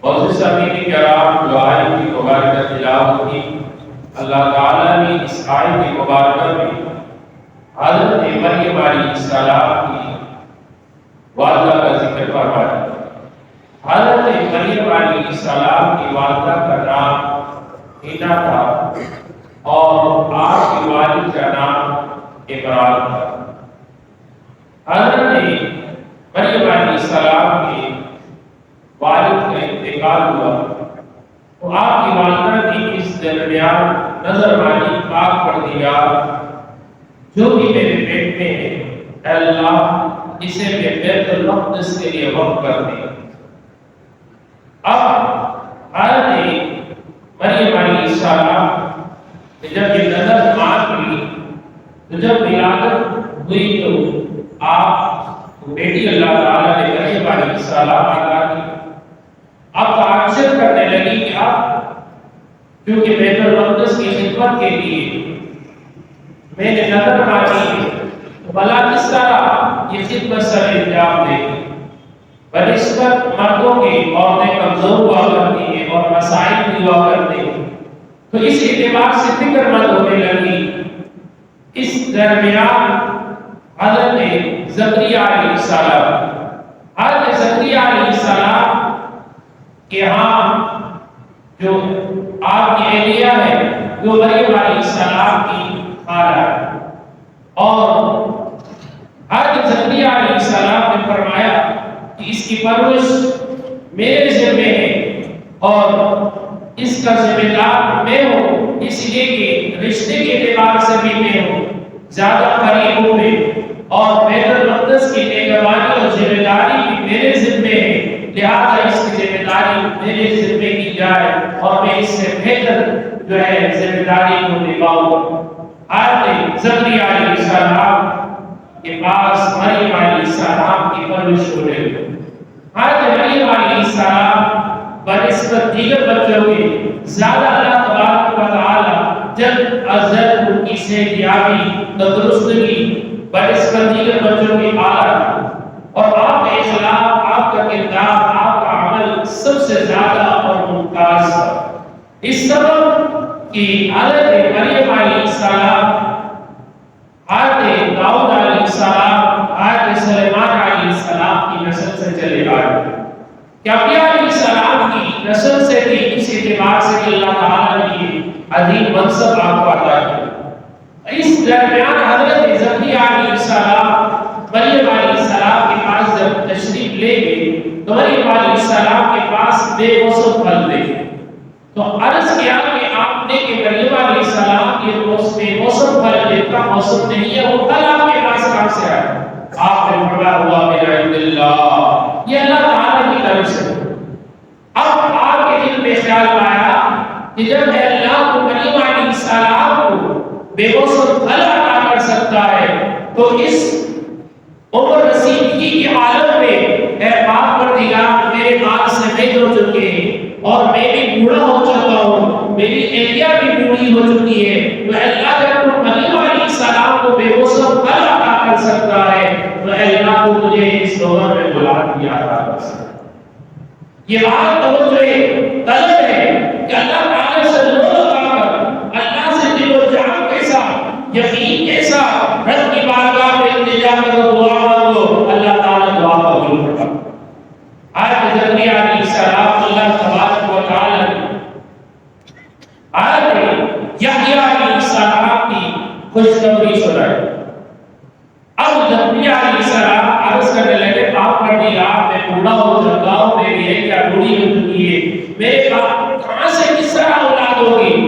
معزز سامعین کرام، جو آیت کی مبارکہ تلاوت کی، اللہ تعالیٰ نے اس آیت کی مبارکہ میں حضرت مریم علیہ السلام کی والدہ کا ذکر فرمایا۔ حضرت مریم علیہ السلام کی والدہ کا نام حنا تھا اور آپ کے والد کا نام عمران تھا۔ حضرت مریم علیہ السلام کے والد کا انتقال ہوا تو آپ کی والدہ نے اس درمیان نظر مانی پاک پڑھ دیا، جو بھی میرے پیٹ میں ہے اے اللہ اسے میں بیت المقدس کے لیے وقف کر دے۔ اب حضرت مریم علیہ السلام نے جب یہ نظر مان لی تو جب ولادت ہوئی تو آپ بیٹی اللہ تعالیٰ نے مریم علیہ السلام عطا کی۔ اب تعجب کرنے لگی کہ اب کیونکہ بیت المقدس کی خدمت کے لیے میں نے نظر مانی ہے تو بھلا کس طرح یہ خدمت سر انجام دے گی؟ بنسبت مردوں کی عورتیں کمزور ہوا کرتی ہیں اور مسائل بھی ہوا کرتے ہیں، تو اس اعتبار سے فکر مند ہونے لگی۔ اس درمیان حضرت زکریا علیہ السلام علیہ السلام کہ ہاں جو آپ کی ایلیا ہے جو مریم علیہ السلام کی خالہ ہے، اور حضرت زکریا علیہ السلام نے فرمایا کہ اس کی پرورش میرے ذمہ ہے اور اس کا ذمہ دار میں ہوں، اس لیے کہ رشتے کے اعتبار سے بھی میں ہوں، زیادہ قریب ہوں میں، اور بیت المقدس کی نگہبانی اور ذمہ داری بھی میرے ذمہ ہے، لہذا اس کی ذمہ داری میرے ذمہ کی جائے اور میں اس سے بہتر جو ہے ذمہ داری کو نبھاؤں۔ حضرت زکریا علیہ السلام کے پاس مریم علیہ السلام کی پرورش ہونے لگی۔ حضرت مریم علیہ السلام بنسبت دیگر بچوں کے زیادہ اللہ تبارک و تعالی جب عزت ان کی صحتیابی تندرستگی بنسبت دیگر بچوں کے اعلیٰ، اور آپ کا اخلاق، آپ کا کردار، آپ کا عمل سب سے زیادہ اور ممتاز تھا۔ اس سبب کہ حضرت مریم علیہ السلام حضرت داؤد علیہ السلام، حضرت سلیمان علیہ السلام کی نسل سے چلے آئے، کہ انبیاء علیہ السلام کی نسل سے تھی، اس اعتبار سے کہ اللہ تعالیٰ نے یہ عظیم منصب آپ کو عطا کیا۔ اس درمیان حضرت زکریا علیہ السلام مریم علیہ السلام کے پاس جب تشریف لے گئے تو مریم علیہ السلام کے پاس بے موسم پھل تھے، تو عرض کیا کہ آپ نے کہ مریم علیہ السلام یہ بے موسم پھل جن کا موسم نہیں ہے وہ پھل آپ کے پاس کہاں سے آیا؟ آپ نے فرمایا ہوا من عند اللہ، یہ اللہ تعالیٰ کی طرف سے۔ اب آپ کے دل میں خیال آیا کہ جب اللہ کو مریم علیہ السلام کو بے موسم پھل عطا کر سکتا ہے تو اس عمر رسیدگی کے عالم میں اے پاک پروردگار میرے مال سے میں ہو چکے ہیں اور میں بھی بوڑھا ہو چکا ہوں، میری ایلیا بھی بوڑھی ہو چکی ہے، تو اللہ جب مریم علیہ السلام کو بے موسم پھل عطا کر سکتا ہے تو اللہ کو مجھے اس دور میں بلا دیا عطا کر سکتا ہے۔ یہ بات توجہ طلب ہے کہ اللہ تعالیٰ سے لو لگا کر، اللہ سے دل و جان کے ساتھ، یقین کے ساتھ رب کی بارگاہ میں التجا کرو، دعا مانگو، اللہ تعالیٰ دعا قبول کرتا۔ حضرت زکریا علیہ السلام اللہ تبارک و تعالیٰ نے حضرت یحییٰ علیہ السلام کی خوشخبری سنائی۔ اب زکریا علیہ السلام عرض کرنے لگے آپ پروردگار میں بوڑھا ہو چکا ہوں، میری ایلیا بوڑھی ہو چکی ہے، میرے پاس کہاں سے کس طرح اولاد ہوگی؟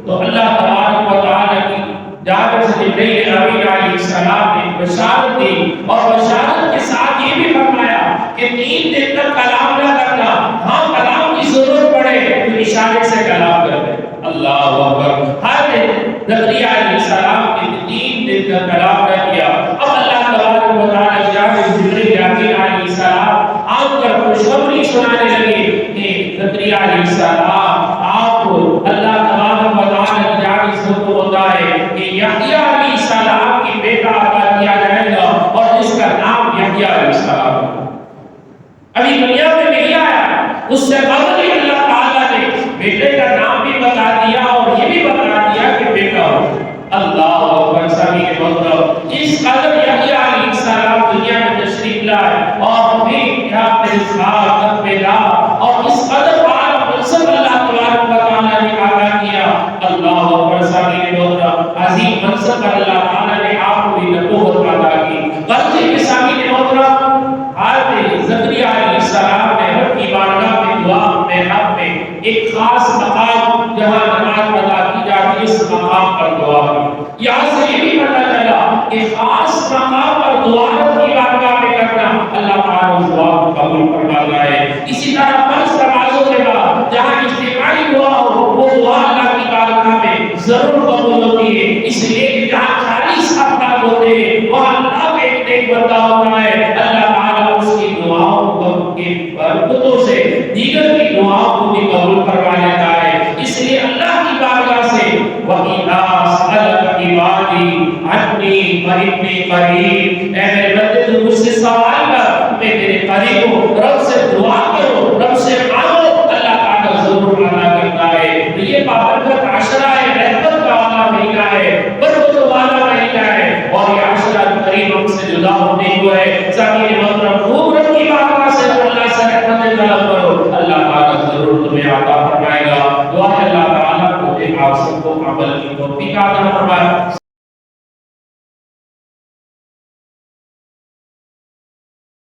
تو اللہ تبارک و تعالیٰ کی جانب سے جبرائیل امین علیہ السلام نے بشارت دی، اور بشارت کے ساتھ یہ بھی فرمایا کہ 3 دن تک کلام نہ کرنا، ہاں کلام کی ضرورت پڑے تو اشارے سے کلام کر دے۔ اللہ اکبر۔ حضرت زکریا علیہ السلام نے 3 دن تک کلام نہ کیا۔ اب اللہ تبارک و تعالیٰ کی جانب سے جبرائیل امین علیہ السلام آ کر خوشخبری سنانے لگے کہ زکریا علیہ السلام آپ کو اللہ تبارک و تعالیٰ کی جانب سے حکم ہوتا ہے کہ یحییٰ علیہ السلام کی بیٹا عطا کیا جائے گا اور جس کا نام یحییٰ علیہ السلام ہے۔ ابھی دنیا میں نہیں آیا، اس سے قبل دلائے اور بھی کیا رسالت میں لا اور اس قدر بار منصب اللہ تبارک و تعالی نے عطا کیا. اللہ اکبر. سامنے محترم عظیم منصب پر اللہ تعالی نے آپ کو بھی نبوت عطا کی. غلطی کے سامنے محترم حضرت زکریا علیہ السلام نے رب کی بارگاہ میں دعا میں رب میں ایک خاص مقام جہاں نماز ادا کی جاتی ہے اس مقام پر دعا کی. یہاں سے یہ بھی پتہ چلا کہ خاص مقام پر دعا رب کی بارگاہ میں کرنا اللہ تعالیٰ اس دعا کو قبول فرماتا ہے. اسی طرح پنج نمازوں کے بعد جہاں اجتماعی دعا ہو وہ دعا اللہ کی بارگاہ میں ضرور قبول ہوتی ہے. اس لیے کہ جہاں 40 افراد ہوتے ہیں وہاں اللہ کا ایک بندہ ہوتا ہے. اللہ تعالیٰ اس کی دعاؤں کے برکتوں سے دیگر کی دعاؤں کو بھی قبول فرما لیتا ہے. اس لیے اللہ کی بارگاہ سے وَإِذَا سَأَلَكَ عِبَادِي عَنِّي فَإِنِّي قَرِيبٌ. اے میرے بندے تو مجھ سے سوال کر میں تیرے قریب ہوں. رب سے دعا کرو رب سے مانگو اللہ تعالیٰ ضرور عطا کرتا ہے. تو یہ بات